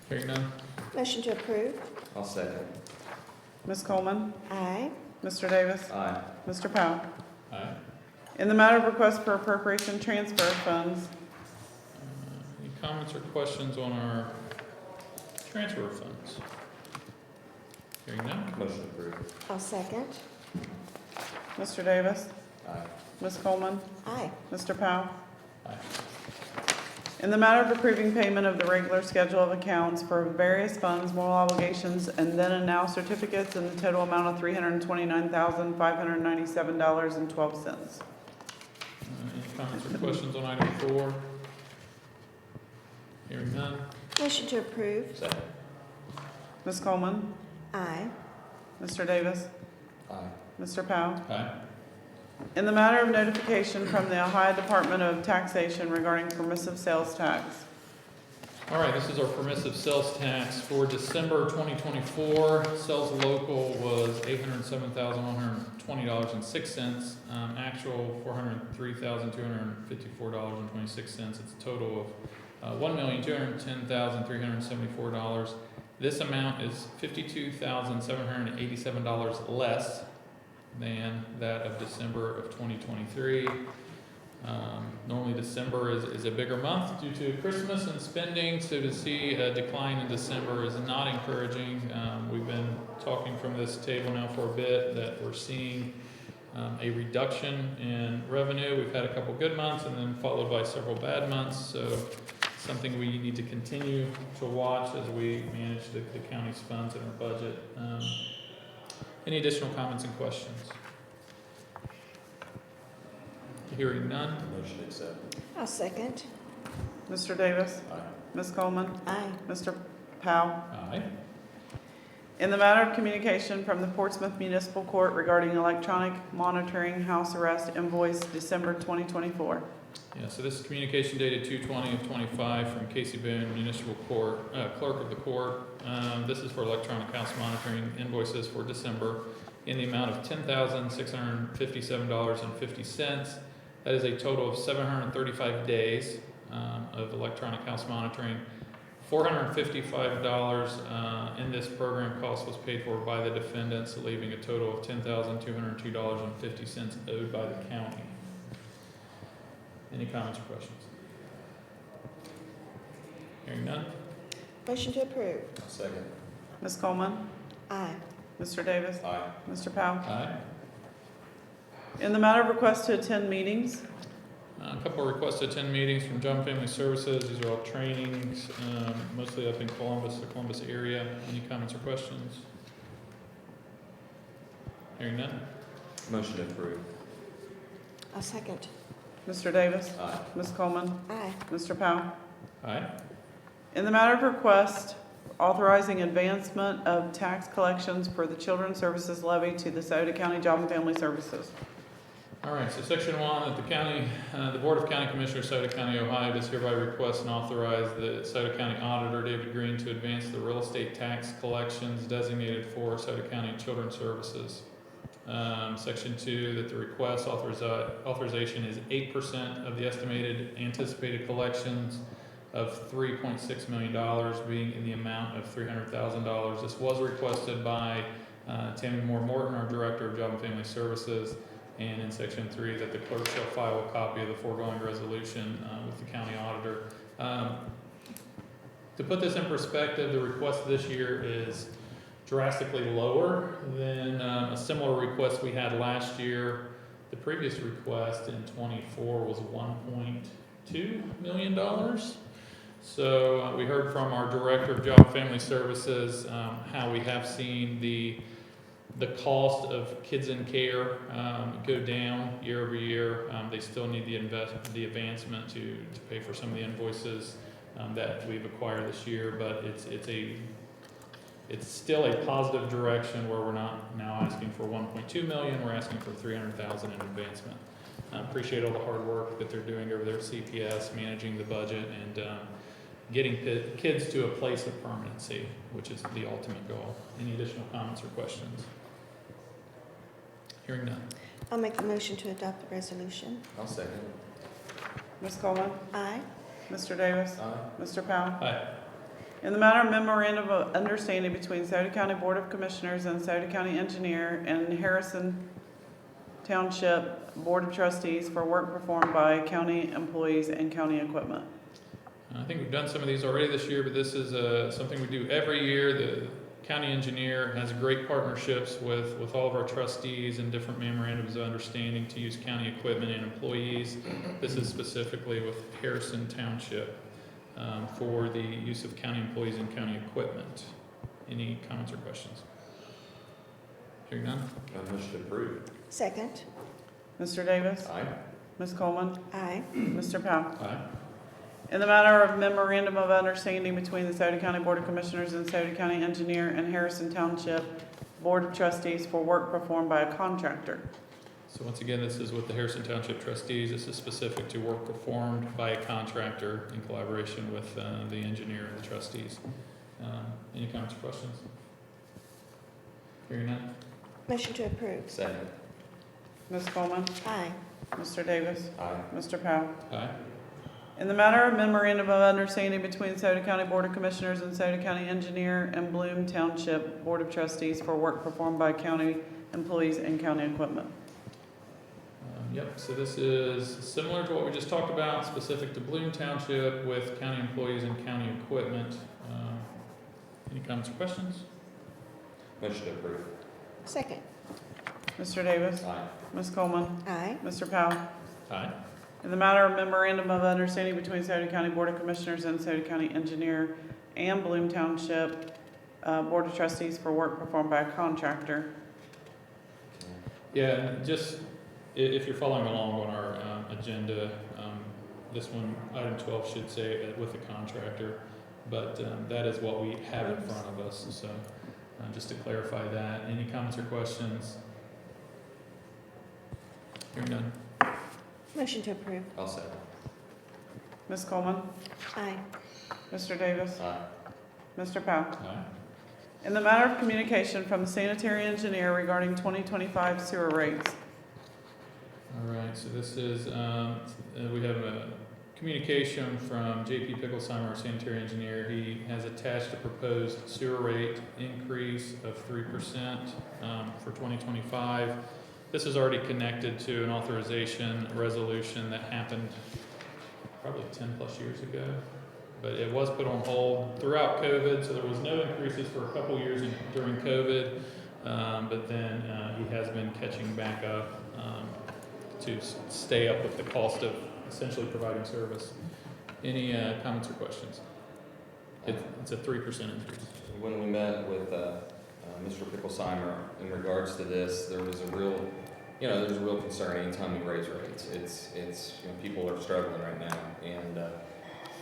Hearing none. Motion to approve. I'll second. Ms. Coleman, Aye. Mr. Davis, Aye. Mr. Powell. Aye. In the matter of request for appropriation transfer of funds, Any comments or questions on our transfer funds? Hearing none. Motion approved. I'll second. Mr. Davis, Aye. Ms. Coleman, Aye. Mr. Powell. Aye. In the matter of approving payment of the regular schedule of accounts for various funds, moral obligations, and then and now certificates in the total amount of $329,597.12. Any comments or questions on item 4? Hearing none. Motion to approve. Second. Ms. Coleman, Aye. Mr. Davis, Aye. Mr. Powell. Aye. In the matter of notification from the Ohio Department of Taxation regarding permissive sales tax. All right, this is our permissive sales tax for December 2024. Sales local was $807,120.06. Actual $403,254.26. It's a total of $1,210,374. This amount is $52,787 less than that of December of 2023. Normally December is a bigger month due to Christmas and spending, so to see a decline in December is not encouraging. We've been talking from this table now for a bit that we're seeing a reduction in revenue. We've had a couple good months and then followed by several bad months, so something we need to continue to watch as we manage the county's funds and our budget. Any additional comments and questions? Hearing none. Motion accepted. I'll second. Mr. Davis, Aye. Ms. Coleman, Aye. Mr. Powell. Aye. In the matter of communication from the Portsmouth Municipal Court regarding electronic monitoring house arrest invoice December 2024. Yeah, so this is communication dated 2/20/25 from Casey Boone Municipal Court, Clerk of the Court. This is for electronic house monitoring invoices for December in the amount of $10,657.50. That is a total of 735 days of electronic house monitoring. $455 in this program cost was paid for by the defendants, leaving a total of $10,202.50 owed by the county. Any comments or questions? Hearing none. Motion to approve. I'll second. Ms. Coleman, Aye. Mr. Davis, Aye. Mr. Powell. Aye. In the matter of request to attend meetings, A couple of requests to attend meetings from John Family Services. These are all trainings, mostly up in Columbus, the Columbus area. Any comments or questions? Hearing none. Motion approved. I'll second. Mr. Davis, Aye. Ms. Coleman, Aye. Mr. Powell. Aye. In the matter of request authorizing advancement of tax collections for the Children's Services levy to the Scioto County Job and Family Services. All right, so section 1, that the county, the Board of County Commissioners, Scioto County, Ohio, does hereby request and authorize the Scioto County Auditor, David Green, to advance the real estate tax collections designated for Scioto County Children's Services. Section 2, that the request authorization is 8% of the estimated anticipated collections of $3.6 million, being in the amount of $300,000. This was requested by Tammy Moore Morton, our Director of Job and Family Services. And in section 3, that the clerk shall file a copy of the foregoing resolution with the county auditor. To put this in perspective, the request this year is drastically lower than a similar request we had last year. The previous request in 24 was $1.2 million. So we heard from our Director of Job and Family Services how we have seen the cost of kids in care go down year over year. They still need the advancement to pay for some of the invoices that we've acquired this year, but it's still a positive direction where we're not now asking for 1.2 million, we're asking for 300,000 in advancement. Appreciate all the hard work that they're doing over there at CPS, managing the budget and getting kids to a place of permanency, which is the ultimate goal. Any additional comments or questions? Hearing none. I'll make the motion to adopt the resolution. I'll second. Ms. Coleman, Aye. Mr. Davis, Aye. Mr. Powell. Aye. In the matter of memorandum of understanding between Scioto County Board of Commissioners and Scioto County Engineer and Harrison Township Board of Trustees for work performed by county employees and county equipment. I think we've done some of these already this year, but this is something we do every year. The county engineer has great partnerships with all of our trustees and different memorandums of understanding to use county equipment and employees. This is specifically with Harrison Township for the use of county employees and county equipment. Any comments or questions? Hearing none? Motion to approve. Second. Mr. Davis? Aye. Ms. Coleman? Aye. Mr. Powell? Aye. In the matter of memorandum of understanding between the Scioto County Board of Commissioners and Scioto County Engineer and Harrison Township Board of Trustees for work performed by a contractor. So once again, this is with the Harrison Township trustees. This is specific to work performed by a contractor in collaboration with the engineer and the trustees. Any comments or questions? Hearing none? Motion to approve. Second. Ms. Coleman? Aye. Mr. Davis? Aye. Mr. Powell? Aye. In the matter of memorandum of understanding between the Scioto County Board of Commissioners and Scioto County Engineer and Bloom Township Board of Trustees for work performed by county employees and county equipment. Yep, so this is similar to what we just talked about, specific to Bloom Township with county employees and county equipment. Any comments or questions? Motion to approve. Second. Mr. Davis? Aye. Ms. Coleman? Aye. Mr. Powell? Aye. In the matter of memorandum of understanding between Scioto County Board of Commissioners and Scioto County Engineer and Bloom Township Board of Trustees for work performed by a contractor. Yeah, and just if you're following along on our agenda, this one, item 12 should say with a contractor, but that is what we have in front of us. So just to clarify that, any comments or questions? Hearing none. Motion to approve. I'll second. Ms. Coleman? Aye. Mr. Davis? Aye. Mr. Powell? Aye. In the matter of communication from the sanitary engineer regarding 2025 sewer rates. All right, so this is, we have a communication from J.P. Picklesheimer, our sanitary engineer. He has attached a proposed sewer rate increase of 3% for 2025. This is already connected to an authorization resolution that happened probably 10 plus years ago, but it was put on hold throughout COVID, so there was no increases for a couple years during COVID, but then he has been catching back up to stay up with the cost of essentially providing service. Any comments or questions? It's a 3% increase. When we met with Mr. Picklesheimer in regards to this, there was a real, there's a real concern anytime we raise rates. It's people are struggling right now, and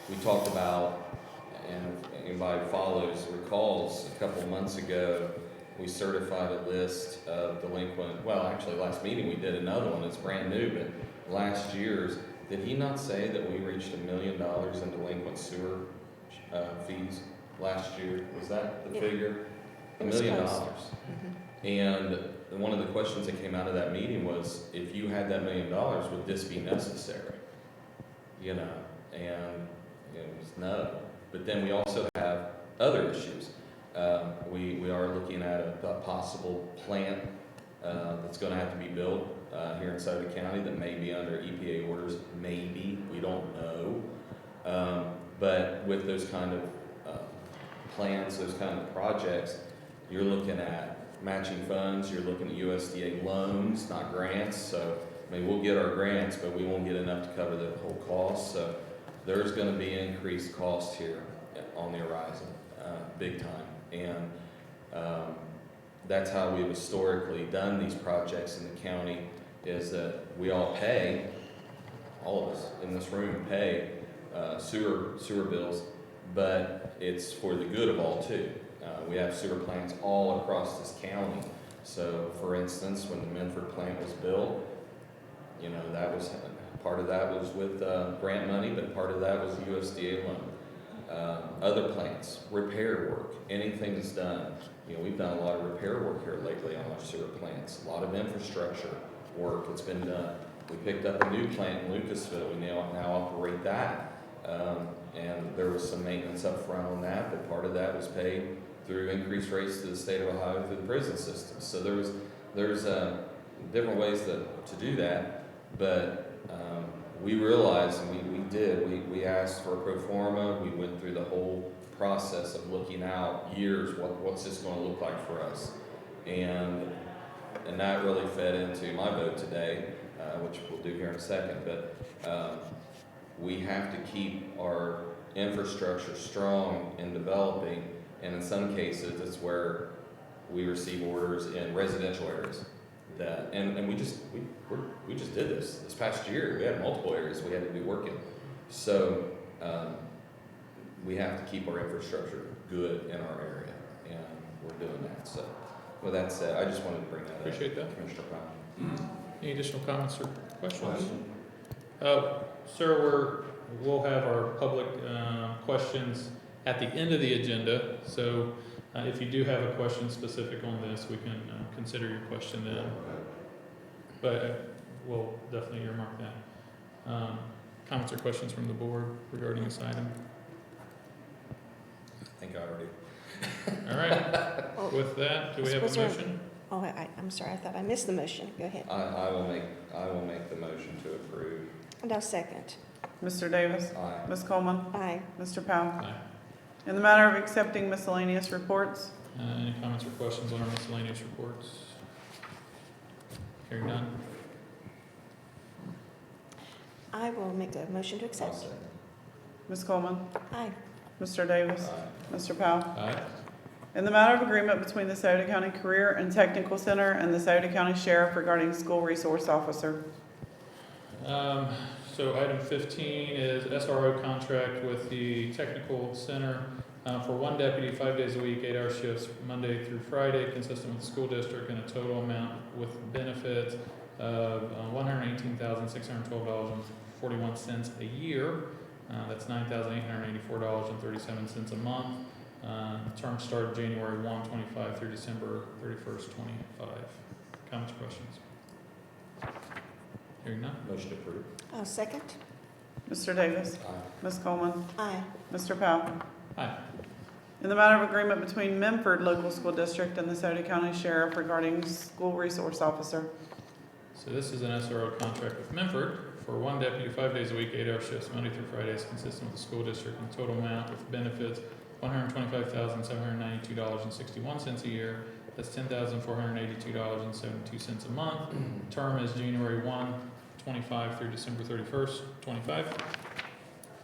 we talked about, and anybody follows recalls, a couple of months ago, we certified a list of delinquent, well, actually last meeting we did another one, it's brand new, but last year's, did he not say that we reached $1 million in delinquent sewer fees last year? Was that the Yeah. figure? It $1 was million. close. And one of the questions that came out of that meeting was, if you had that $1 million, would this be necessary? And it was no. But then we also have other issues. We are looking at a possible plant that's going to have to be built here in Scioto County that may be under EPA orders. Maybe, we don't know. But with those kind of plans, those kind of projects, you're looking at matching funds, you're looking at USDA loans, not grants. So I mean, we'll get our grants, but we won't get enough to cover the whole cost. So there's going to be increased cost here on the horizon, big time. And that's how we've historically done these projects in the county, is that we all pay, all of us in this room pay sewer bills, but it's for the good of all too. We have sewer plants all across this county. So for instance, when the Menford plant was built, that was, part of that was with grant money, but part of that was USDA loan. Other plants, repair work, anything that's done. We've done a lot of repair work here lately on our sewer plants, a lot of infrastructure work that's been done. We picked up a new plant in Lucasville, we now operate that. And there was some maintenance up front on that, but part of that was paid through increased rates to the state of Ohio through the prison system. So there's different ways to do that, but we realized, and we asked for a pro forma, we went through the whole process of looking out years, what's this gonna look like for us? And that really fed into my vote today, which we'll do here in a second, but we have to keep our infrastructure strong and developing, and in some cases, it's where we receive orders in residential areas. And we just did this past year. We had multiple areas we had to do work in. So we have to keep our infrastructure good in our area, and we're doing that. So with that said, I just wanted to bring that up. Appreciate that. Commissioner Powell. Any additional comments or questions? Sir, we'll have our public questions at the end of the agenda. So if you do have a question specific on this, we can consider your question then. But we'll definitely earmark that. Comments or questions from the board regarding this item? I think I already. All right. Oh, With that, do we have a Was there- motion? Oh, I'm sorry, I thought I missed the motion. Go ahead. I will make the motion to approve. And I'll second. Mr. Davis? Aye. Ms. Coleman? Aye. Mr. Powell? Aye. In the matter of accepting miscellaneous reports, Any comments or questions on our miscellaneous reports? Hearing none. I will make a motion to I'll accept. second. Ms. Coleman? Aye. Mr. Davis? Aye. Mr. Powell? Aye. In the matter of agreement between the Scioto County Career and Technical Center and the Scioto County Sheriff regarding school resource officer. So item 15 is SRO contract with the Technical Center for one deputy, 5 days a week, 8-hour shifts, Monday through Friday, consistent with the school district, and a total amount with benefits of $118,612.41 a year. That's $9,884.37 a month. Term started January 1, 25 through December 31st, 25. Comments, questions? Hearing none. Motion approved. I'll second. Mr. Davis? Aye. Ms. Coleman? Aye. Mr. Powell? Aye. In the matter of agreement between Memphis Local School District and the Scioto County Sheriff regarding school resource officer. So this is an SRO contract with Memphis for one deputy, 5 days a week, 8-hour shifts, Monday through Fridays, consistent with the school district, and total amount with benefits, $125,792.61 a year. That's $10,482.72 a month. Term is January 1, 25 through December 31st, 25.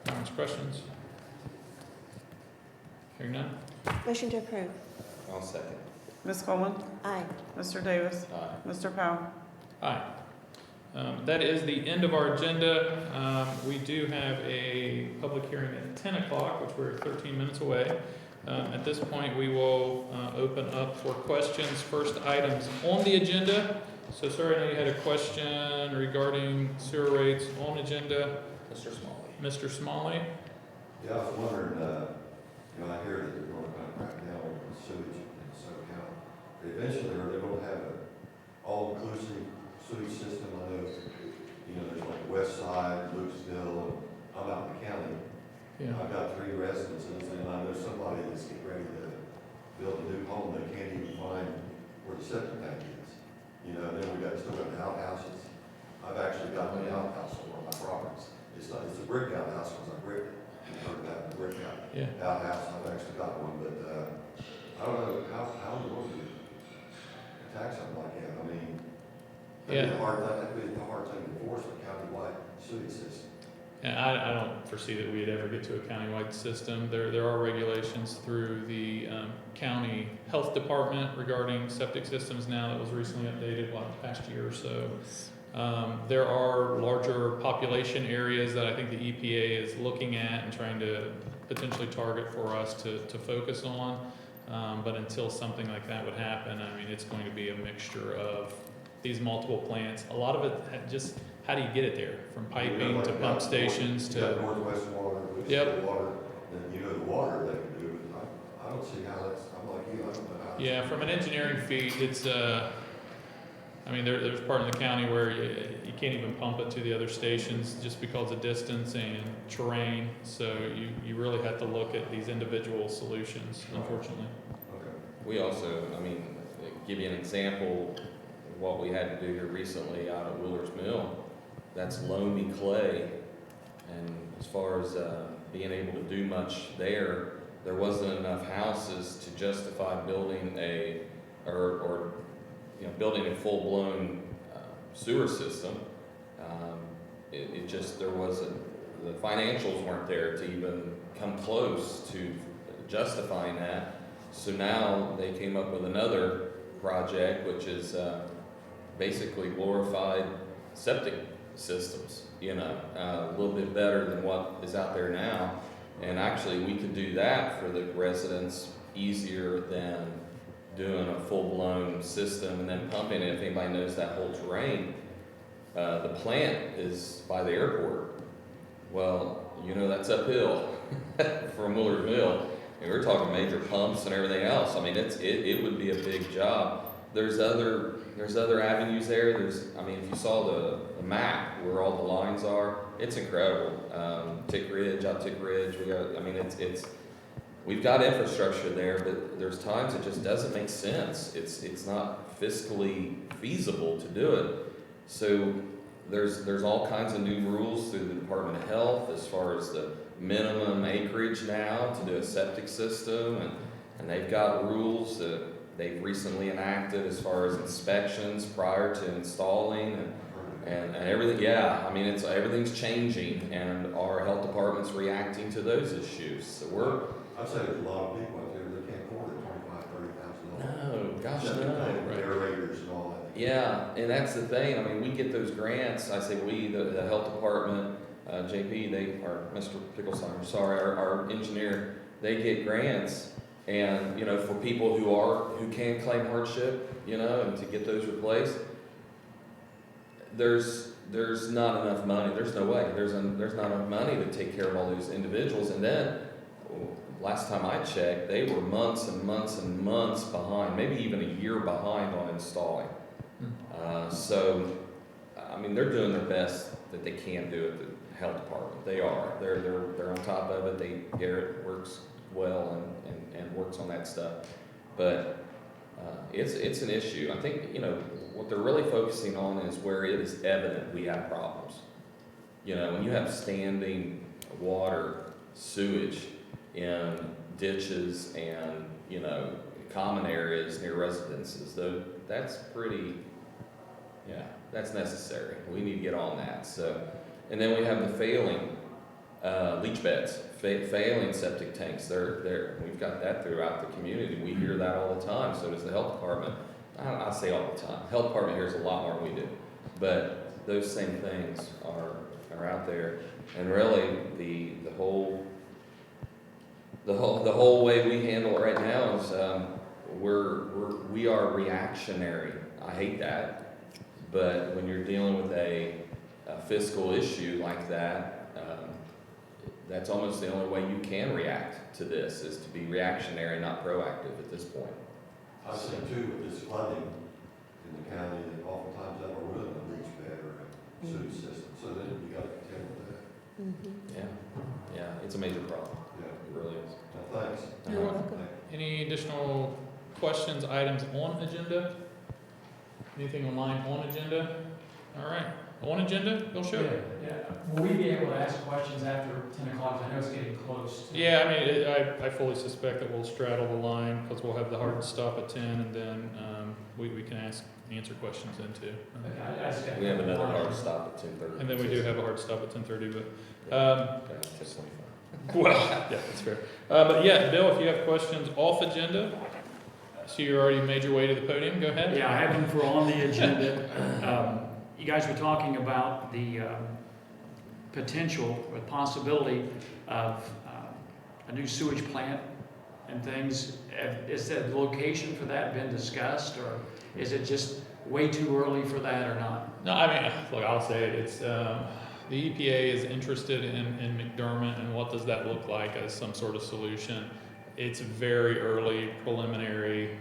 Comments, questions? Hearing none? Motion to approve. I'll second. Ms. Coleman? Aye. Mr. Davis? Aye. Mr. Powell? Aye. That is the end of our agenda. We do have a public hearing at 10 o'clock, which we're 13 minutes away. At this point, we will open up for questions. First items on the agenda. So, sir, I know you had a question regarding sewer rates on agenda. Mr. Smalley. Mr. Smalley? Yeah, I was wondering, I hear that they're going to kind of crack down on sewage in Scioto County. Eventually, are they going to have an all-inclusive sewage system? I know, there's like West Side, Lucasville, and I'm out in the county. Yeah. I've got 3 residences, and I know somebody that's getting ready to build a new home, they can't even find where the septic tank is. Then we still got the outhouses. I've actually got an outhouse on one of my properties. It's a brick outhouse, because I bricked it. You've heard that, the brick outhouse, I've actually got one, but, I don't know, how in the world do you tax something like that? I mean, that'd be a hard thing to enforce a countywide sewage system. And I don't foresee that we'd ever get to a countywide system. There are regulations through the county health department regarding septic systems now that was recently updated, the past year or so. There are larger population areas that I think the EPA is looking at and trying to potentially target for us to focus on. But until something like that would happen, I mean, it's going to be a mixture of these multiple plants. A lot of it just, how do you get it there? From piping to pump stations You got to, Northwest water, Yep. water, then the water they can do, but I don't see how that's, I'm like you, I don't know how. yeah, from an engineering feat, it's, I I mean, there's part of the county where you can't even pump it to the other stations just because of distance and terrain. So you really have to look at these individual solutions, unfortunately. Okay. We also, I mean, give you an example of what we had to do here recently out at Wheeler's Mill. That's loamy clay, and as far as being able to do much there wasn't enough houses to justify building building a full-blown sewer system. It just, there wasn't, the financials weren't there to even come close to justifying that. So now they came up with another project, which is basically glorified septic systems, a little bit better than what is out there now. And actually, we could do that for the residents easier than doing a full-blown system and then pumping it. If anybody knows that whole terrain, the plant is by the airport. Well, that's uphill from Willard Mill. And we're talking major pumps and everything else. I mean, it would be a big job. There's other avenues there. If you saw the map where all the lines are, it's incredible. Tick Ridge, we've got infrastructure there, but there's times it just doesn't make sense. It's not fiscally feasible to do it. So there's all kinds of new rules through the Department of Health as far as the minimum acreage now to do a septic system, and they've got rules that they've recently enacted as far as inspections prior to installing and everything. Yeah, everything's changing, and our health department's reacting to those issues. So I'd say there's a lot of people out there that can't afford it, $25,000, $30,000. no, gosh, Septic no. tank, aerators and all that. Yeah, and that's the thing. We get those grants. I say we, the health department, JP, Mr. Picklesheimer, sorry, our engineer, they get grants. And, for people who can claim hardship, and to get those replaced, there's not enough money. There's no way. There's not enough money to take care of all those individuals. And then, last time I checked, they were months and months and months behind, maybe even a year behind on installing. They're doing their best that they can do at the health department. They are. They're on top of it. Garrett works well and works on that stuff. But it's an issue. I think, what they're really focusing on is where it is evident we have problems. When you have standing water, sewage in ditches and, common areas near residences, though, that's that's necessary. We need to get on that. So, and then we have the failing leach beds, failing septic tanks. We've got that throughout the community. We hear that all the time. So does the health department. I say all the time. Health department hears a lot more than we do. But those same things are out there. And really, the whole way we handle it right now is we are reactionary. I hate that. But when you're dealing with a fiscal issue like that, that's almost the only way you can react to this, is to be reactionary, not proactive at this point. I say too, with this flooding in the county, that oftentimes that will ruin a leach bed or a sewage system, so then you gotta contend with that. Mhm. Yeah, it's a major problem. Yeah, It really is. well, thanks. You're welcome. Any additional questions, items on agenda? Anything online on agenda? All right, on agenda, Bill Show? Yeah. Will we be able to ask questions after 10 o'clock? I know it's getting close. Yeah, I fully suspect that we'll straddle the line, because we'll have the hard stop at 10, and then we can answer questions then too. Okay, I just got. We have another hard stop at 10:30. And then we do have a hard stop at 10:30, but, That's 25. well, yeah, that's fair. But yeah, Bill, if you have questions off agenda, so you already made your way to the podium, go ahead. Yeah, I have them for on the agenda. You guys were talking about the potential or possibility of a new sewage plant and things. Is the location for that been discussed, or is it just way too early for that or not? No, look, I'll say it, it's, the EPA is interested in McDermott, and what does that look like as some sort of solution. It's very early, preliminary.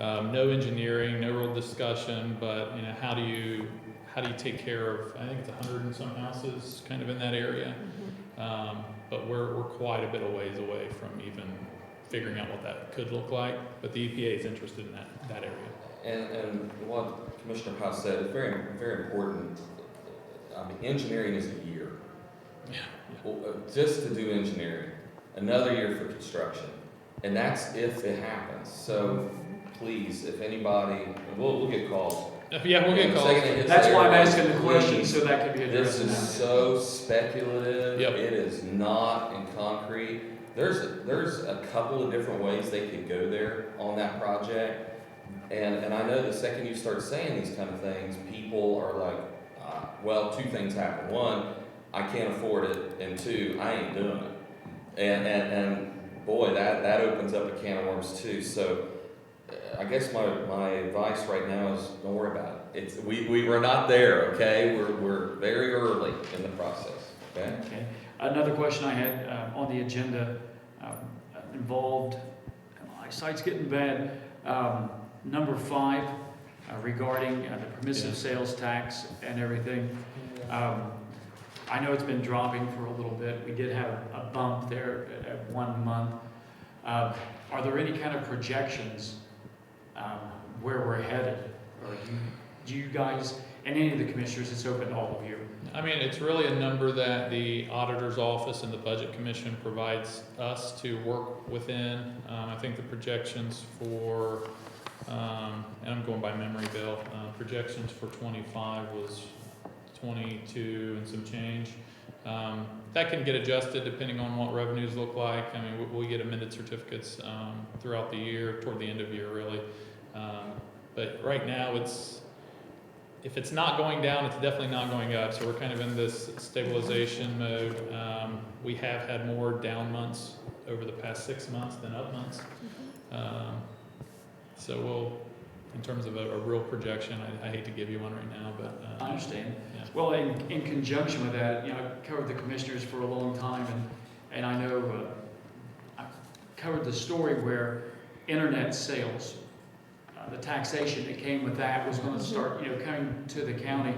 No engineering, no real discussion, but, you know, how do you take care of, I think it's 100 and some houses kind of in that area. But we're quite a bit of ways away from even figuring out what that could look like, but the EPA is interested in that area. And what Commissioner Powell said is very, very important. I mean, engineering is a year. Yeah. Well, just to do engineering, another year for construction, and that's if it happens. So please, if anybody, we'll get calls. Yeah, we'll get calls. That's why I'm asking the question, so that can be addressed. This is so speculative. Yep. It is not in concrete. There's a couple of different ways they could go there on that project. And I know the second you start saying these kind of things, people are like, well, two things happen. One, I can't afford it, and two, I ain't doing it. And boy, that opens up a can of worms too. So I guess my advice right now is don't worry about it. We were not there, okay? We're very early in the process, okay? Okay. Another question I had on the agenda involved, my eyesight's getting bad, number 5 regarding the permissive sales tax and everything. I know it's been dropping for a little bit. We did have a bump there at 1 month. Are there any kind of projections where we're headed? Or do you guys, and any of the commissioners, it's open to all of you? I mean, it's really a number that the auditor's office and the budget commission provides us to work within. I think the projections for, and I'm going by memory, Bill, projections for 25 was 22 and some change. That can get adjusted depending on what revenues look like. I mean, we get amended certificates throughout the year, toward the end of the year, really. But right now, if it's not going down, it's definitely not going up. So we're kind of in this stabilization mode. We have had more down months over the past 6 months than up months. So we'll, in terms of a real projection, I hate to give you one right now, but I understand. yeah. Well, in conjunction with that, you know, I've covered the commissioners for a long time, and I know I covered the story where internet sales, the taxation that came with that was going to start, you know, coming to the county.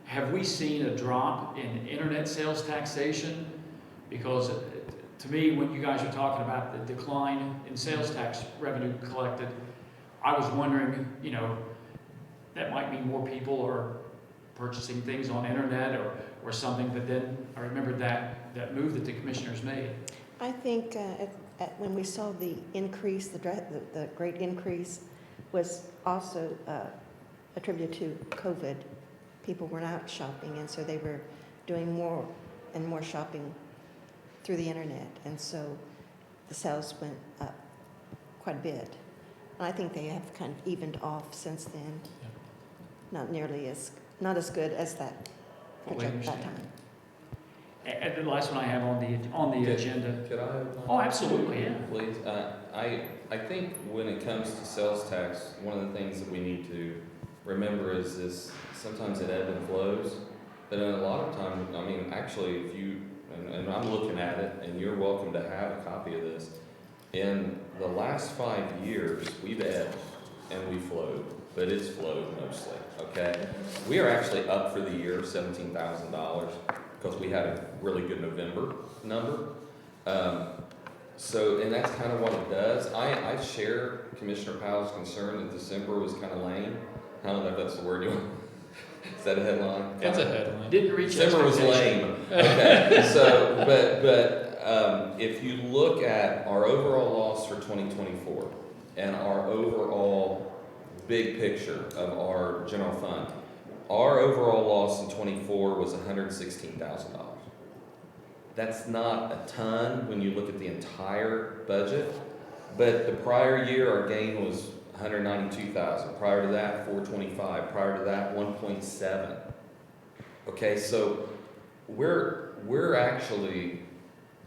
Have we seen a drop in internet sales taxation? Because to me, when you guys were talking about the decline in sales tax revenue collected, I was wondering, you know, that might mean more people are purchasing things on internet or something, but then I remembered that move that the commissioners made. I think when we saw the increase, the great increase was also attributed to COVID. People were not shopping, and so they were doing more and more shopping through the internet, and so the sales went up quite a bit. And I think they have kind of evened off since then. Yeah. Not as good as that Fully that understand. time. And the last one I have on the agenda. Could I? Oh, absolutely, yeah. Please, I think when it comes to sales tax, one of the things that we need to remember is sometimes it ebbs and flows, but in a lot of times, I mean, actually, if you, and I'm looking at it, and you're welcome to have a copy of this, in the last 5 years, we've ebbed and we flowed, but it's flowed mostly, okay? We are actually up for the year $17,000 because we had a really good November number. So, and that's kind of what it does. I share Commissioner Powell's concern that December was kind of lame. I don't know if that's the word you want. Is that a headline? It's a headline. Didn't reach December was expectation. lame. Okay, so, but if you look at our overall loss for 2024 and our overall big picture of our general fund, our overall loss in 24 was $116,000. That's not a ton when you look at the entire budget, but the prior year our gain was $192,000. Prior to that, $425,000. Prior to that, $1.7. Okay, so we're actually,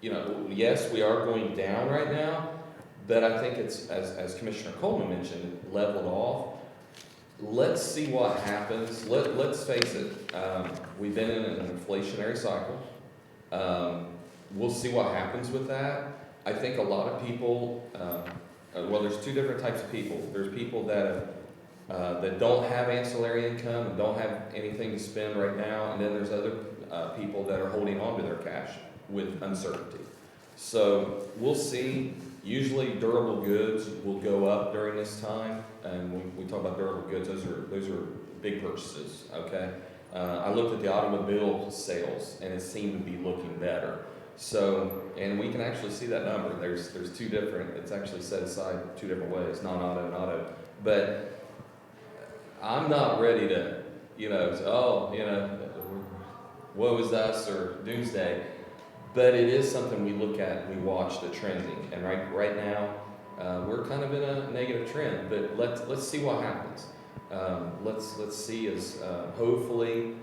you know, yes, we are going down right now, but I think it's, as Commissioner Coleman mentioned, leveled off. Let's see what happens. Let's face it, we've been in an inflationary cycle. We'll see what happens with that. I think a lot of people well, there's two different types of people. There's people that don't have ancillary income and don't have anything to spend right now, and then there's other people that are holding on to their cash with uncertainty. So we'll see. Usually durable goods will go up during this time, and when we talk about durable goods, those are big purchases, okay? I looked at the automobile sales, and it seemed to be looking better. So, and we can actually see that number. There's two different, it's actually set aside two different ways, non-auto and auto. But I'm not ready to, say, woe is us or doomsday. But it is something we look at, we watch the trending. And right now, we're kind of in a negative trend. But let's see what happens. Let's see as hopefully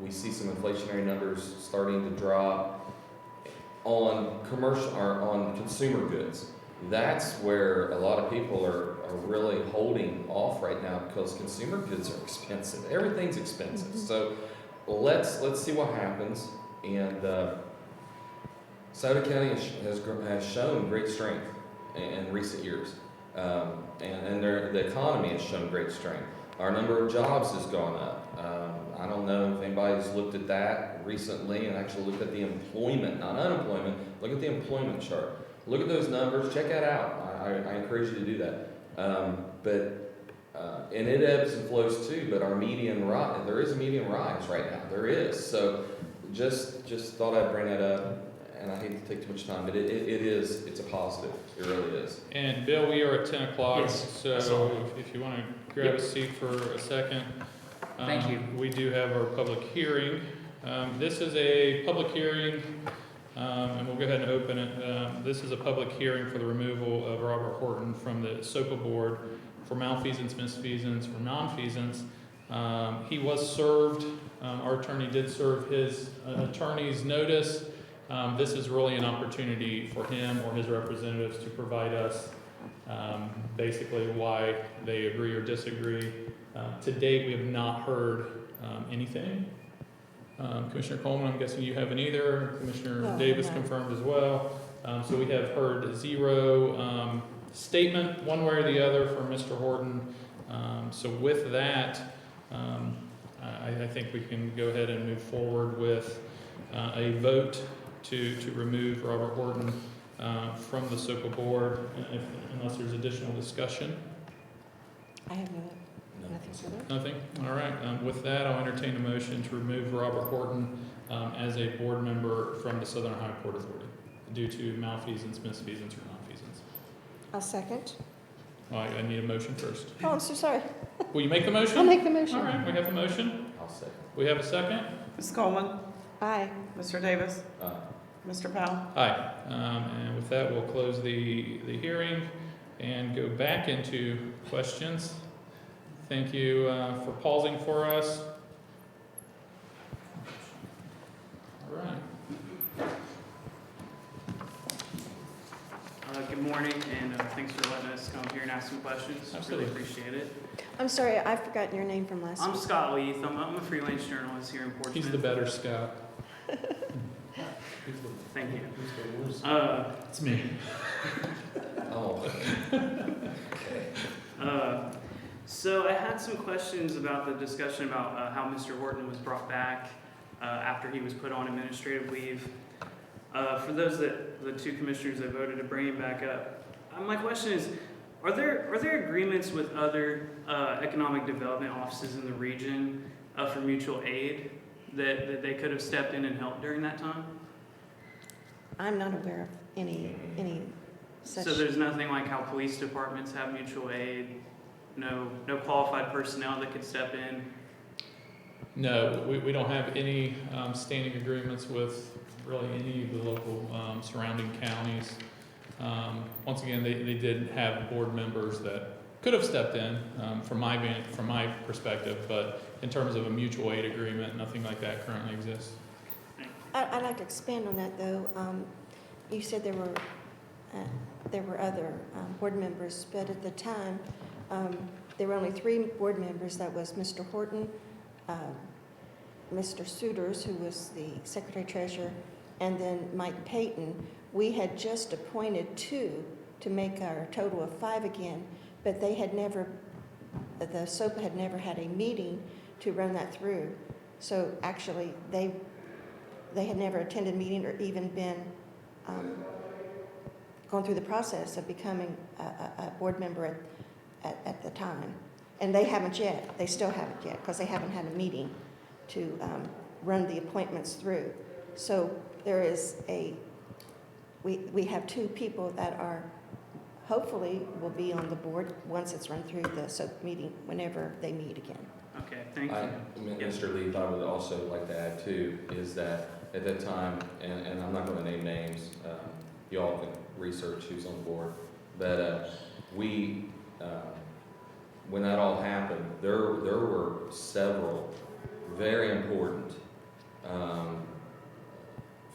we see some inflationary numbers starting to drop on commercial or on consumer goods. That's where a lot of people are really holding off right now because consumer goods are expensive. Everything's expensive. Mm-hmm. So let's see what happens. And Scioto County has shown great strength in recent years, and the economy has shown great strength. Our number of jobs has gone up. I don't know if anybody's looked at that recently and actually looked at the employment, not unemployment. Look at the employment chart. Look at those numbers. Check that out. I encourage you to do that. And it ebbs and flows too. But our median rise, there is a median rise right now. There is. So just thought I'd bring that up. And I hate to take too much time, but it's a positive. It really is. And Bill, we are at 10 o'clock, Yes, so if you want to grab a seat for a second. Thank you. We do have our public hearing. This is a public hearing, and we'll go ahead and open it. This is a public hearing for the removal of Robert Horton from the SOPA board for malfeasance, misfeasance, or nonfeasance. He was served, our attorney did serve his attorney's notice. This is really an opportunity for him or his representatives to provide us basically why they agree or disagree. To date, we have not heard anything. Commissioner Coleman, I'm guessing you haven't either. Commissioner No, Davis no. confirmed as well. So we have heard zero statement one way or the other from Mr. Horton. So with that, I think we can go ahead and move forward with a vote to remove Robert Horton from the SOPA board, unless there's additional discussion. I have nothing further. Nothing? All right. With that, I'll entertain a motion to remove Robert Horton as a board member from the Southern Ohio Port Authority due to malfeasance, misfeasance, or nonfeasance. I'll second. All right, I need a motion first. Oh, I'm so sorry. Will you make the motion? I'll make the motion. All right, we have a motion. I'll second. We have a second. Ms. Coleman, Aye. Mr. Davis, Mr. Powell. Aye. And with that, we'll close the hearing and go back into questions. Thank you for pausing for us. All right. Good morning, and thanks for letting us come here and ask some questions. Absolutely. Really appreciate it. I'm sorry, I've forgotten your name from last I'm week. Scott Leith. I'm a freelance journalist here in Portsmouth. He's the better scout. Thank you. It's me. Oh. So I had some questions about the discussion about how Mr. Horton was brought back after he was put on administrative leave. For those the two commissioners that voted to bring him back up, my question is, are there agreements with other economic development offices in the region for mutual aid that they could have stepped in and helped during that time? I'm not aware of any such. So there's nothing like how police departments have mutual aid, no qualified personnel that could step in? No, we don't have any standing agreements with really any of the local surrounding counties. Once again, they did have board members that could have stepped in from my perspective, but in terms of a mutual aid agreement, nothing like that currently exists. I'd like to expand on that, though. You said there were other board members, but at the time, there were only 3 board members. That was Mr. Horton, Mr. Suiters, who was the secretary treasurer, and then Mike Payton. We had just appointed 2 to make our total of 5 again, but they had never, the SOPA had never had a meeting to run that through. So actually, they had never attended a meeting or even been gone through the process of becoming a board member at the time. And they haven't yet. They still haven't yet because they haven't had a meeting to run the appointments through. So there is we have 2 people that are hopefully will be on the board once it's run through the SOP meeting whenever they meet again. Okay, thank you. Mr. Leaf, I would also like to add too, is that at that time, and I'm not gonna name names, you all can research who's on the board, but when that all happened, there were several very important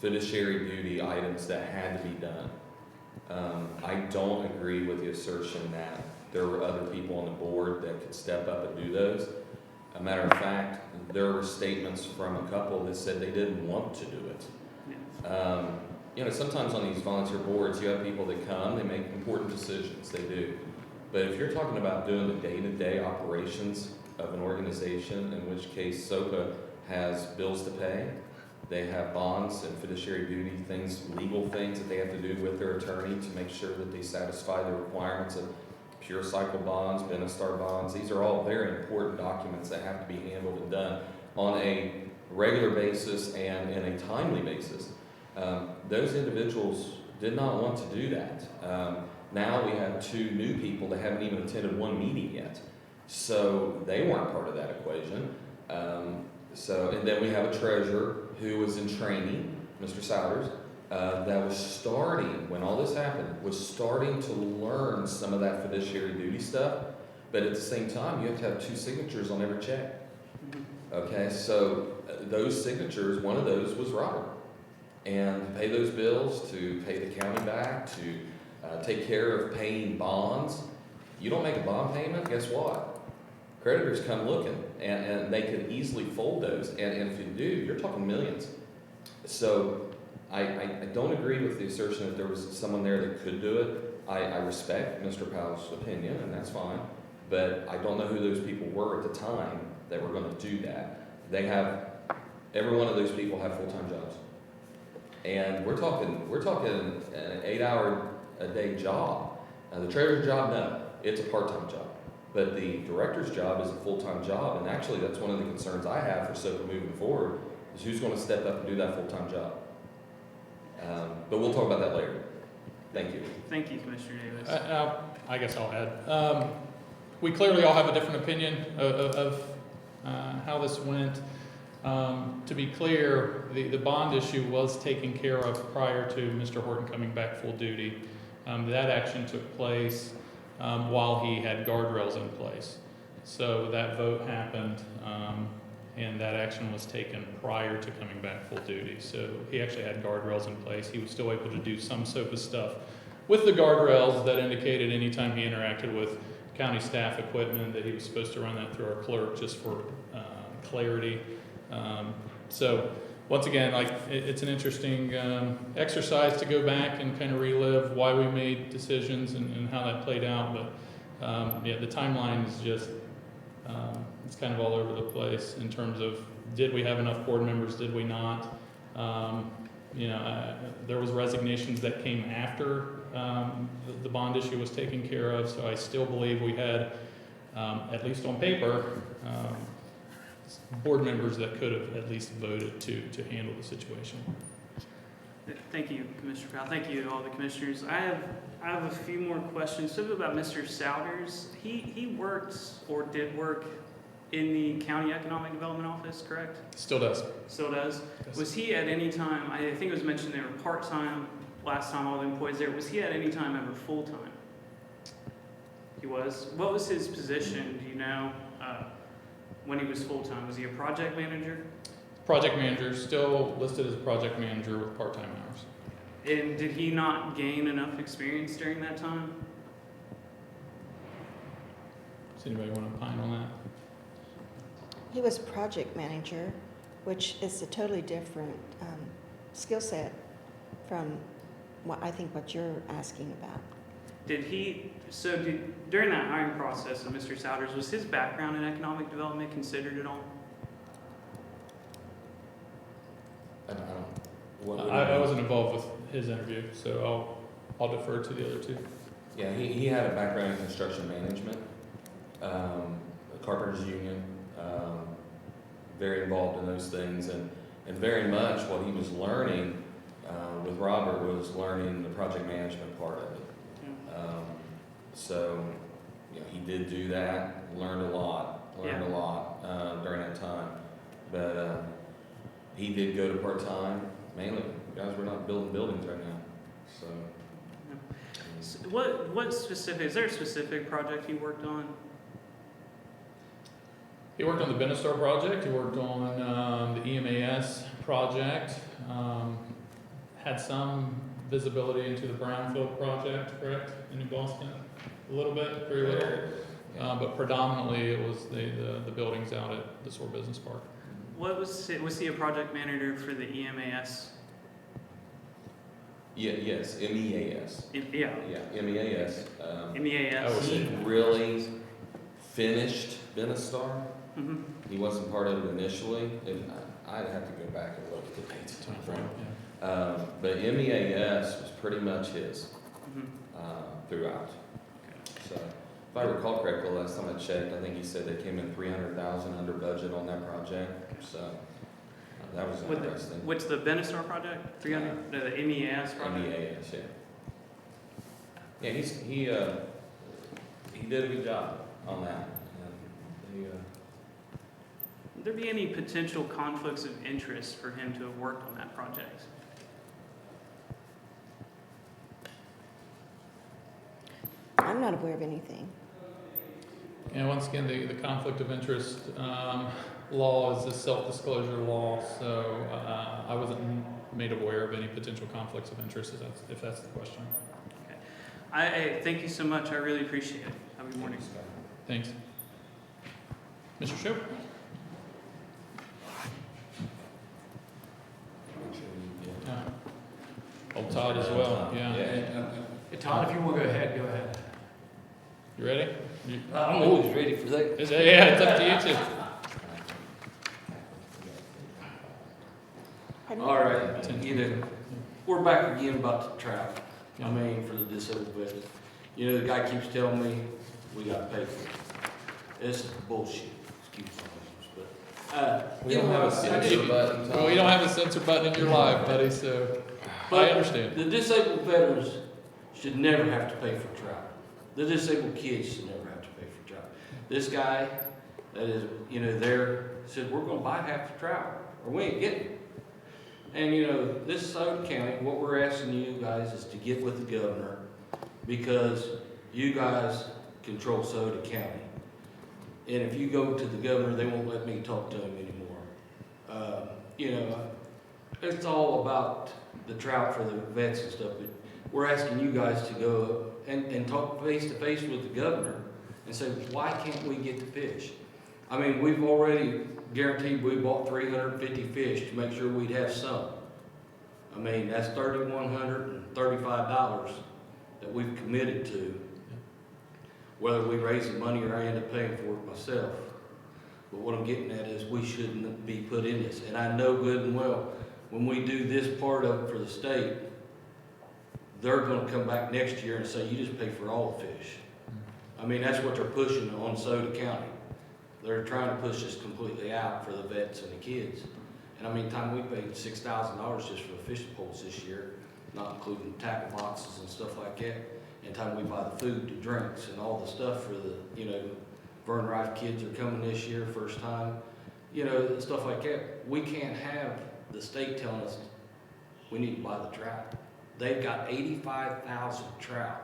fiduciary duty items that had to be done. I don't agree with the assertion that there were other people on the board that could step up and do those. A matter of fact, there were statements from a couple that said they didn't want to do it. Yeah. Sometimes on these volunteer boards, you have people that come, they make important decisions, they do. But if you're talking about doing the day-to-day operations of an organization, in which case SOPA has bills to pay, they have bonds and fiduciary duty things, legal things that they have to do with their attorney to make sure that they satisfy the requirements of pure cycle bonds, Benestar bonds. These are all very important documents that have to be handled and done on a regular basis and in a timely basis. Those individuals did not want to do that. Now we have 2 new people that haven't even attended 1 meeting yet. So they weren't part of that equation. And then we have a treasurer who was in training, Mr. Souders, that was starting, when all this happened, was starting to learn some of that fiduciary duty stuff. But at the same time, you have to have 2 signatures on every check. Okay, so those signatures, one of those was Robert. And to pay those bills, to pay the county back, to take care of paying bonds. You don't make a bond payment, guess what? Creditors come looking, and they could easily fold those. And if you do, you're talking millions. So I don't agree with the assertion that there was someone there that could do it. I respect Mr. Powell's opinion, and that's fine. But I don't know who those people were at the time that were going to do that. Every one of those people have full-time jobs. And we're talking an 8-hour-a-day job. The treasurer's job, no, it's a part-time job. But the director's job is a full-time job, and actually that's one of the concerns I have for SOPA moving forward, is who's going to step up and do that full-time job. But we'll talk about that later. Thank you. Thank you, Commissioner Davis. I guess I'll add. We clearly all have a different opinion of how this went. To be clear, the bond issue was taken care of prior to Mr. Horton coming back full duty. That action took place while he had guardrails in place. So that vote happened, and that action was taken prior to coming back full duty. So he actually had guardrails in place. He was still able to do some SOPA stuff with the guardrails that indicated anytime he interacted with county staff equipment that he was supposed to run that through our clerk just for clarity. So once again, it's an interesting exercise to go back and kind of relive why we made decisions and how that played out. But the timeline is just it's kind of all over the place in terms of did we have enough board members? Did we not? There was resignations that came after the bond issue was taken care of. So I still believe we had, at least on paper, board members that could have at least voted to handle the situation. Thank you, Commissioner Powell. Thank you to all the commissioners. I have a few more questions. Something about Mr. Souders. He works or did work in the County Economic Development Office, correct? Still does. Still does. Yes. Was he at any time, I think it was mentioned they were part-time last time, all the employees there, was he at any time ever full-time? He was? What was his position, do you know, when he was full-time? Was he a project manager? Project manager, still listed as a project manager with part-time hours. And did he not gain enough experience during that time? Does anybody want to opine on that? He was project manager, which is a totally different skill set from what you're asking about. during that hiring process of Mr. Souders, was his background in economic development considered at all? I don't, what would I it be? wasn't involved with his interview, so I'll defer to the other two. Yeah, he had a background in construction management, the Carpenters Union, very involved in those things, and very much what he was learning with Robert was learning the project management part of it. So, you know, he did do that, learned a lot during that time. But he did go to part-time, mainly, guys, we're not building buildings right now, so. So what specific, is there a specific project he worked on? He worked on the Benestar project, he worked on the EMAS project, had some visibility into the Brownfield project, correct, in New Boston? A little bit, very little, but predominantly it was the buildings out at the SOAR Business Park. What was he a project manager for the EMAS? Yeah, yes, MEAS. Yeah, Yeah, MEAS. MEAS. He really finished Benestar. Mm-hmm. He wasn't part of it initially. I'd have to go back and look at the dates of time frame. But MEAS was pretty much his throughout. So, if I recall correctly, last time I checked, I think he said they came in $300,000 under budget on that project. So that was interesting. What's the Benestar project? 300. The MEAS project. MEAS, yeah. Yeah, he did a good job on that. And Would there be any potential conflicts of interest for him to have worked on that project? I'm not aware of anything. And once again, the conflict of interest law is a self-disclosure law, so I wasn't made aware of any potential conflicts of interest, if that's the question. Okay. I thank you so much. I really appreciate it. Have a good morning. Thanks. Mr. Shope? Yeah. Old Todd as well, yeah. Hey, Todd, if you want to go ahead, go ahead. You ready? I'm always ready for that. Yeah, it's up to you too. Pardon? All right, you know, we're back again about the traffic. I mean, for the disabled veterans. You know, the guy keeps telling me we got to pay for it. This is bullshit. Excuse my language, but we don't have a censor button. Well, you don't have a censor button in your life, buddy, so I But understand. the disabled veterans should never have to pay for travel. The disabled kids should never have to pay for travel. This guy that is, you know, there said, we're gonna buy half the travel, or we ain't getting it. And, you know, this is Scioto County, what we're asking you guys is to get with the governor, because you guys control Scioto County. And if you go to the governor, they won't let me talk to him anymore. You know, it's all about the trout for the vets and stuff, but we're asking you guys to go and talk face to face with the governor and say, why can't we get the fish? I mean, we've already guaranteed we bought 350 fish to make sure we'd have some. I mean, that's $3,135 that we've committed to, whether we raise the money or I end up paying for it myself. But what I'm getting at is we shouldn't be put in this. And I know good and well, when we do this part of it for the state, they're gonna come back next year and say, you just pay for all the fish. I mean, that's what they're pushing on Scioto County. They're trying to push us completely out for the vets and the kids. And I mean, we paid $6,000 just for the fishing poles this year, not including tackle boxes and stuff like that. And time we buy the food, the drinks, and all the stuff for the, you know, Vern Rife kids are coming this year, first time. You know, stuff like that. We can't have the state telling us we need to buy the trout. They've got 85,000 trout,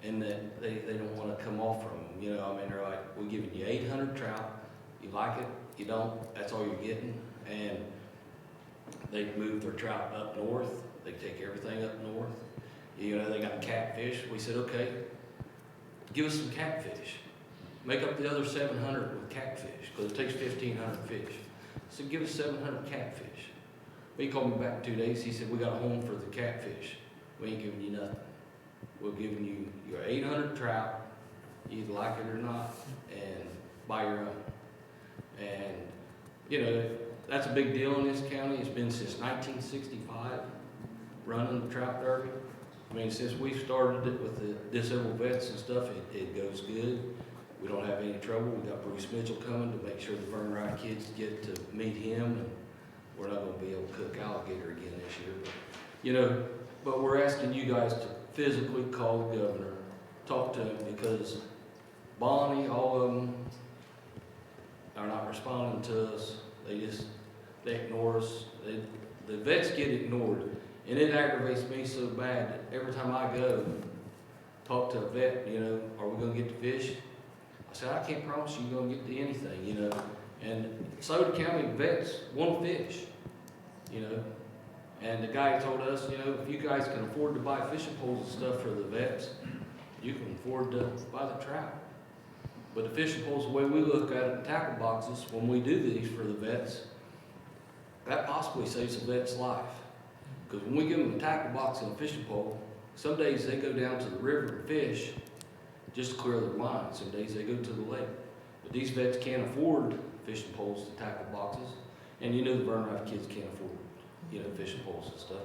and that they don't want to come off from them. You know, I mean, they're like, we're giving you 800 trout. You like it, you don't, that's all you're getting. And they move their trout up north. They take everything up north. You know, they got catfish. We said, okay, give us some catfish. Make up the other 700 with catfish, because it takes 1,500 fish. So give us 700 catfish. He called me back in 2 days. He said, we got a home for the catfish. We ain't giving you nothing. we're giving you your 800 trout, you either like it or not, and buy your own. And, you know, that's a big deal in this county. It's been since 1965, running the trout derby. I mean, since we started it with the disabled vets and stuff, it goes good. We don't have any trouble. We got Bruce Mitchell coming to make sure the Burn Right kids get to meet him, and we're not gonna be able to cook alligator again this year. But, you know, but we're asking you guys to physically call the governor, talk to him, because Bonnie, all of them are not responding to us. They ignore us. The vets get ignored. And it aggravates me so bad that every time I go talk to a vet, you know, are we gonna get to fish? I said, I can't promise you're gonna get to anything, you know. And Scioto County vets want to fish, you know. And the guy told us, you know, if you guys can afford to buy fishing poles and stuff for the vets, you can afford to buy the trout. But the fishing poles, the way we look at it, tackle boxes, when we do these for the vets, that possibly saves the vet's life. Because when we give them a tackle box and a fishing pole, some days they go down to the river and fish just to clear their line. Some days they go to the lake. But these vets can't afford fishing poles to tackle boxes. And you know the Burn Right kids can't afford, you know, fishing poles and stuff.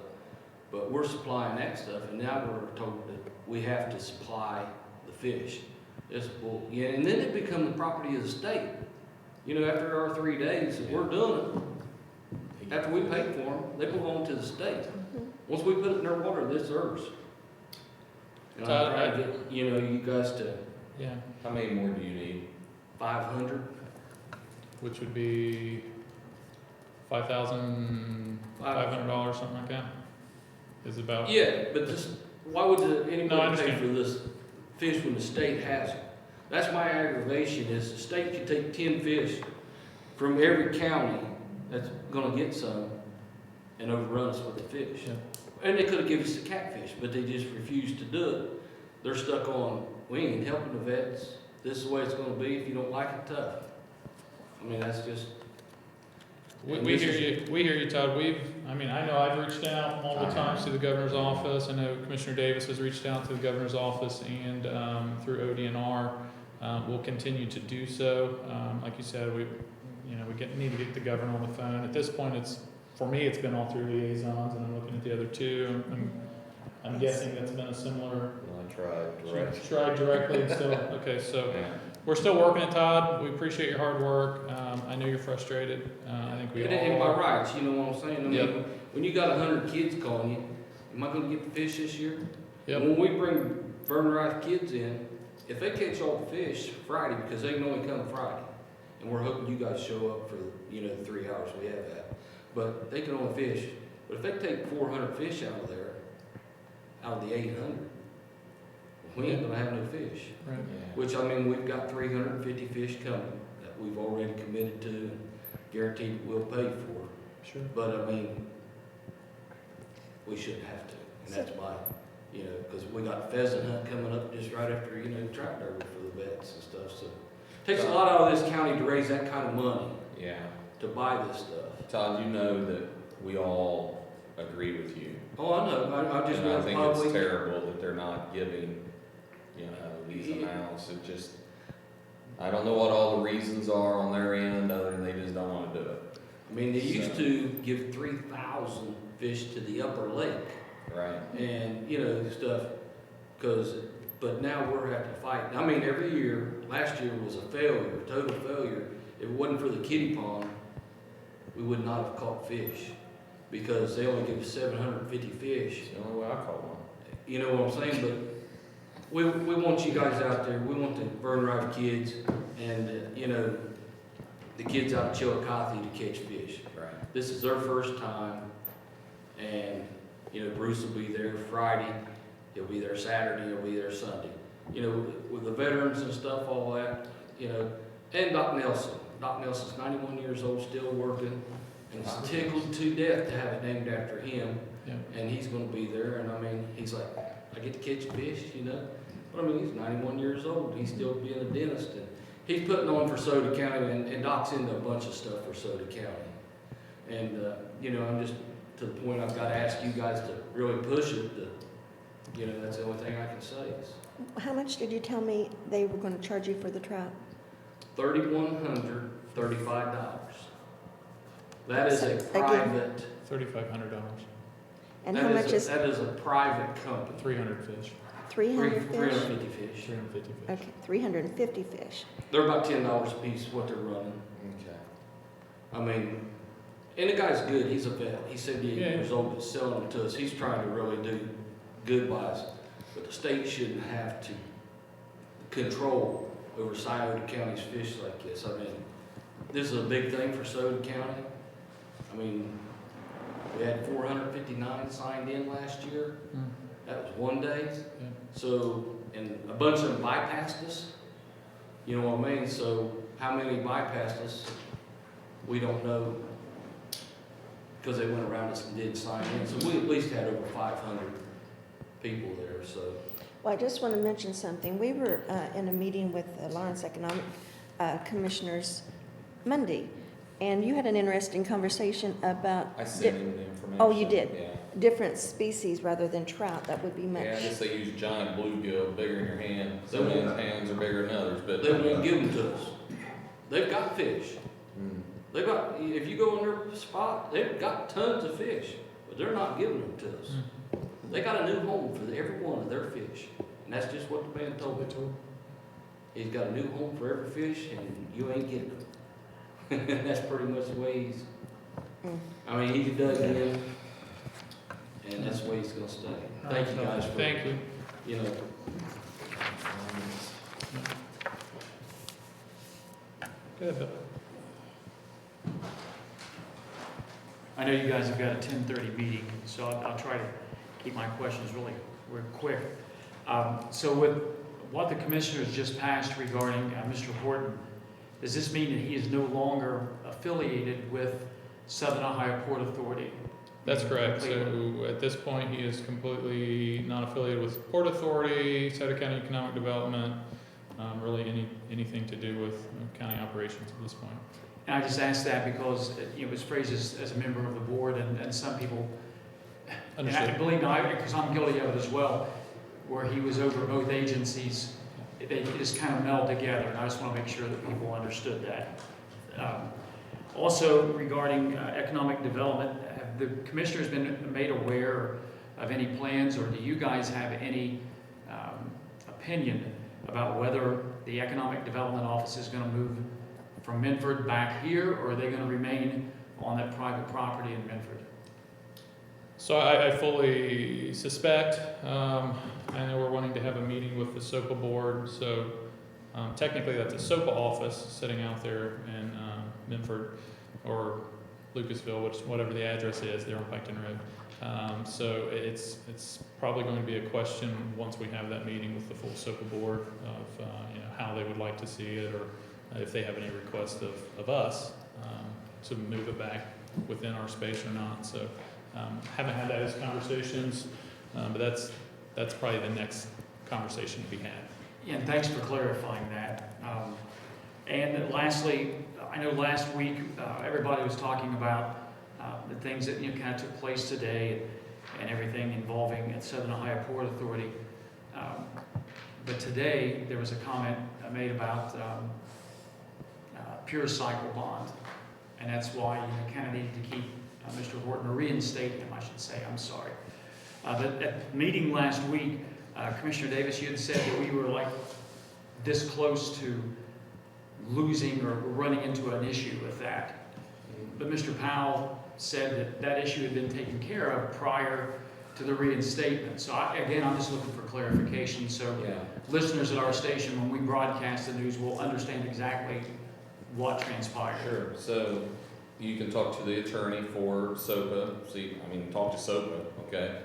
But we're supplying that stuff, and now we're told that we have to supply the fish. It's bull. Yeah, and then it becomes the property of the state. You know, after our 3 days, if we're doing it, after we pay for them, they belong to the state. Once we put it in their water, this is ours. And I'm trying to get, you know, you guys to Yeah, How many more do you need? 500. which would be $5,500, something like that. Is about. Yeah, but this, why would No, I anybody pay understand. for this fish when the state has it? That's my aggravation, is the state could take 10 fish from every county that's gonna get some and overrun us with the fish. Yeah. And they could've given us the catfish, but they just refused to do it. They're stuck on, we ain't helping the vets, this is the way it's gonna be, if you don't like it, tough. I mean, that's just, We hear you, Todd. I know I've reached out multiple times to the governor's office. I know Commissioner Davis has reached out to the governor's office and, through ODNR. We'll continue to do so. Like you said, we need to get the governor on the phone. At this point, for me, it's been all through liaisons, and I'm looking at the other two. I'm guessing that's been a similar. I tried direct. Tried directly and still, okay, so Yeah. we're still working it, Todd. We appreciate your hard work. I know you're frustrated. I think we it all ain't by are. rights, you know what I'm saying? I Yep. mean, when you got 100 kids calling you, am I gonna get the fish this year? Yep. When we bring Burn Right kids in, if they catch all the fish Friday, because they can only come Friday, and we're hoping you guys show up for, you know, the 3 hours we have that, but they can only fish. But if they take 400 fish out of there, out of the 800, we ain't gonna have no fish. Right. Which, I mean, we've got 350 fish coming that we've already committed to and guaranteed we'll pay for. Sure. But I mean, we shouldn't have to, and that's my, you know, because we got pheasant hunt coming up just right after, you know, track derby for the vets and stuff, so. Takes a lot out of this county to raise that kind of money Yeah. to buy this stuff. Todd, you know that we all agree with you. Oh, I know, I just And I want think it's public. terrible that they're not giving, you know, these amounts. It just, I don't know what all the reasons are on their end, other than they just don't wanna do it. I mean, they used to give 3,000 fish to the upper lake. Right. And, you know, stuff, but now we're having to fight. I mean, every year, last year was a failure, total failure. If it wasn't for the kiddie pond, we would not have caught fish, because they only give us 750 fish. It's the only way I caught one. You know what I'm saying? But we want you guys out there, we want the Burn Right kids and, you know, the kids out of Chillicothe to catch fish. Right. This is their first time, and, you know, Bruce will be there Friday, he'll be there Saturday, he'll be there Sunday. You know, with the veterans and stuff, all that, you know, and Doc Nelson. Doc Nelson's 91 years old, still working, and he's tickled to death to have it named after him. Yeah. And he's gonna be there, and I mean, he's like, I get to catch fish, you know? But I mean, he's 91 years old, he's still being a dentist, and he's putting on for Scioto County, and Doc's into a bunch of stuff for Scioto County. And, you know, I'm just to the point I've gotta ask you guys to really push it, You know, that's the only thing I can say is How much did you tell me they were going to charge you for the trout? $3,135. That is a Again. private, $3,500, And how much is that is a private company. 300 fish, 300 fish? 350 fish. 350 fish. Okay, 350 fish. They're about $10 a piece, what they're running. Okay. I mean, and the guy's good, he's a vet. He said he Yeah. was open to selling them to us. He's trying to really do good by us. But the state shouldn't have to control over Scioto County's fish like this. I mean, this is a big thing for Scioto County. I mean, we had 459 signed in last year. Mm. That was one day. Yeah. So, and a bunch of them bypassed us. You know what I mean? So how many bypassed us, we don't know, because they went around us and didn't sign in. So we at least had over 500 people there, so. Well, I just want to mention something. We were in a meeting with the Lawrence Economic Commissioners Monday, and you had an interesting conversation about I sent him the information. Oh, you did? Yeah. different species rather than trout. That would be Yeah, I much. guess they use giant bluegill, bigger in your hand. Some men's hands are bigger than others, but. They won't give them to us. They've got fish. Mm. They've got, if you go on their spot, they've got tons of fish, but they're not giving them to us. They got a new home for every one of their fish, and that's just what the man told me. He's got a new home for every fish, and you ain't getting them. That's pretty much the way he's. Mm. I mean, he dug in, and that's the way he's gonna stay. Thank you guys for. Thank you. You know, Good. I know you guys have got a 10:30 meeting, so I'll try to keep my questions really quick. So with what the commissioners just passed regarding Mr. Horton, does this mean that he is no longer affiliated with Southern Ohio Port Authority? That's correct. Completely. So at this point, he is completely not affiliated with Port Authority, Scioto County Economic Development, really anything to do with county operations at this point. And I just asked that because it was phrased as a member of the board, and some people, and I Understood. believe me, because I'm guilty of it as well, where he was over both agencies, they just kind of meld together, and I just want to make sure that people understood that. Also, regarding economic development, have the commissioners been made aware of any plans, or do you guys have any opinion about whether the Economic Development Office is going to move from Minford back here, or are they going to remain on that private property in Minford? So I fully suspect, I know we're wanting to have a meeting with the SOPA board, so technically that's a SOPA office sitting out there in Minford or Lucasville, whatever the address is, there on Piketon Road. So it's probably going to be a question once we have that meeting with the full SOPA board of how they would like to see it, or if they have any request of us to move it back within our space or not. So haven't had those conversations, but that's probably the next conversation to be had. Yeah, and thanks for clarifying that. And lastly, I know last week everybody was talking about the things that kind of took place today and everything involving Southern Ohio Port Authority. But today there was a comment made about pure cycle bond, and that's why you kind of needed to keep Mr. Horton, or reinstate him, I should say. I'm sorry. But at the meeting last week, Commissioner Davis, you had said that we were like this close to losing or running into an issue with that. But Mr. Powell said that that issue had been taken care of prior to the reinstatement. So again, I'm just looking for clarification, so Yeah. listeners at our station, when we broadcast the news, will understand exactly what transpired. Sure, so you can talk to the attorney for SOPA, talk to SOPA, okay?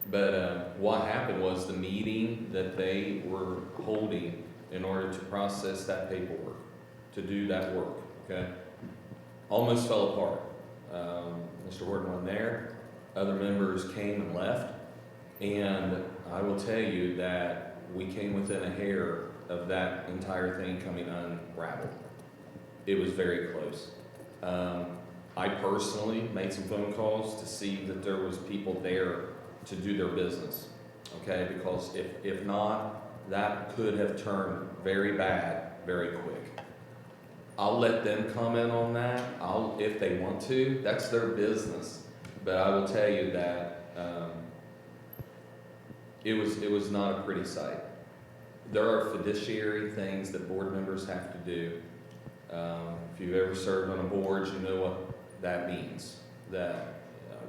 But what happened was the meeting that they were holding in order to process that paperwork, to do that work, okay, almost fell apart. Mr. Horton wasn't there, other members came and left, and I will tell you that we came within a hair of that entire thing coming unraveled. It was very close. I personally made some phone calls to see that there was people there to do their business. okay? Because if not, that could have turned very bad very quick. I'll let them comment on that, if they want to, that's their business. But I will tell you that, it was not a pretty sight. There are fiduciary things that board members have to do. If you've ever served on a board, you know what that means, that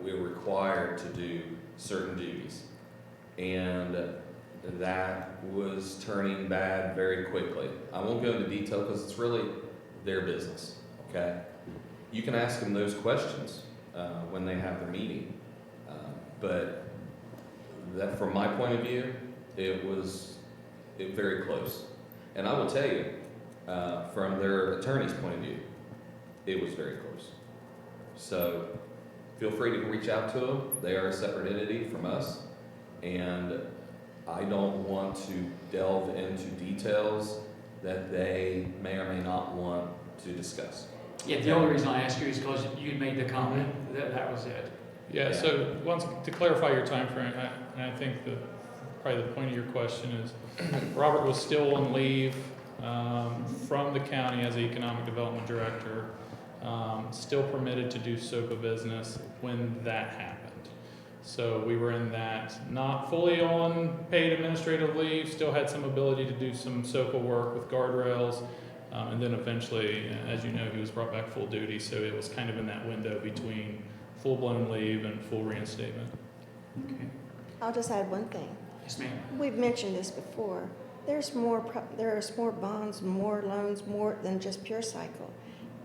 we're required to do certain duties. And that was turning bad very quickly. I won't go into detail because it's really their business, okay? You can ask them those questions when they have their meeting. But that, from my point of view, it was very close. And I will tell you, from their attorney's point of view, it was very close. So feel free to reach out to them. They are a separate entity from us. And I don't want to delve into details that they may or may not want to discuss. Yeah, the only reason I ask you is because you made the comment, that was it. Yeah, so once, to clarify your time frame, and I think that probably the point of your question is, Robert was still on leave from the county as the Economic Development Director, still permitted to do SOPA business when that happened. So we were in that, not fully on paid administrative leave, still had some ability to do some SOPA work with guardrails, and then eventually, as you know, he was brought back full duty, so it was kind of in that window between full-blown leave and full reinstatement. Okay. I'll just add one thing. Yes, ma'am. We've mentioned this before. There's more bonds, more loans, more than just Pure Cycle.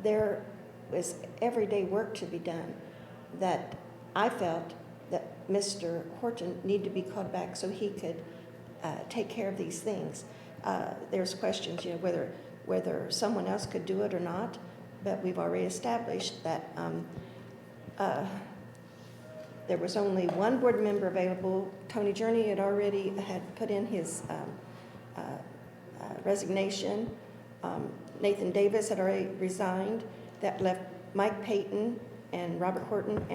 There is everyday work to be done that I felt that Mr. Horton needed to be called back so he could take care of these things. There's questions, whether someone else could do it or not, but we've already established that there was only one board member available. Tony Journey had put in his resignation. Nathan Davis had already resigned. That left Mike Payton and Robert Horton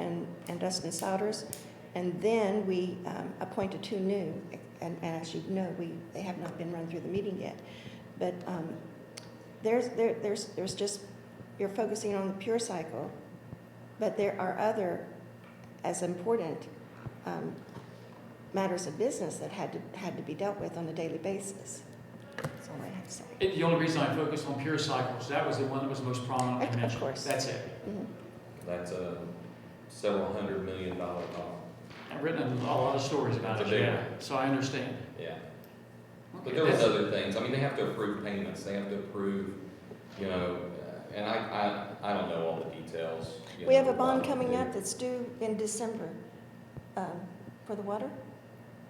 and Dustin Souders. And then we appointed two new, and as you know, they have not been run through the meeting yet. But there's just, you're focusing on the Pure Cycle, but there are other as important matters of business that had to be dealt with on a daily basis. That's all I have to say. The only reason I focused on Pure Cycles, that was the one that was most prominently Of mentioned. course. That's it. Mhm. That's a several $100 million problem. I've written a lot of stories about It's it, a big yeah, one. so I understand. Yeah. But Okay, there was that's- other things. I mean, they have to approve payments. They have to approve, and I don't know all the details. We have a bond coming up that's due in December for the water.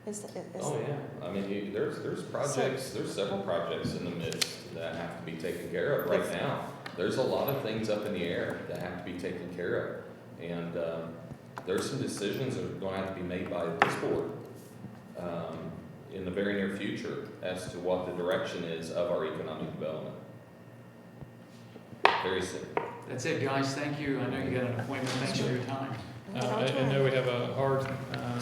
Oh, yeah. I mean, there's projects, there's several projects in the midst that have to be taken care of right now. There's a lot of things up in the air that have to be taken care of. And there's some decisions that are going to have to be made by this board in the very near future as to what the direction is of our economic development. Very soon. That's it, guys, thank you. I know you got an appointment, thanks for your time. I know we have a hard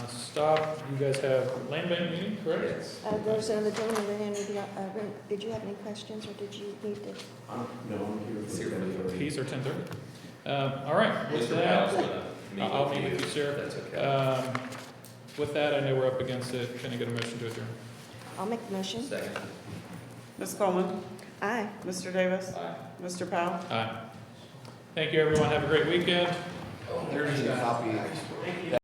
stop. You guys have land bank meeting, correct? Yes. There's another gentleman that entered the room. Did you have any questions, or did you need to? No, I'm here for the Keys or 10:30? All right, with Mr. Powell's that, gonna meet I'll with meet with you, sir. That's okay. With that, I know we're up against it. Can I get a motion to adjourn? I'll make the motion. Second. Ms. Coleman, Aye. Mr. Davis, Aye. Mr. Powell. Aye. Thank you, everyone. Have a great weekend. There's a copy.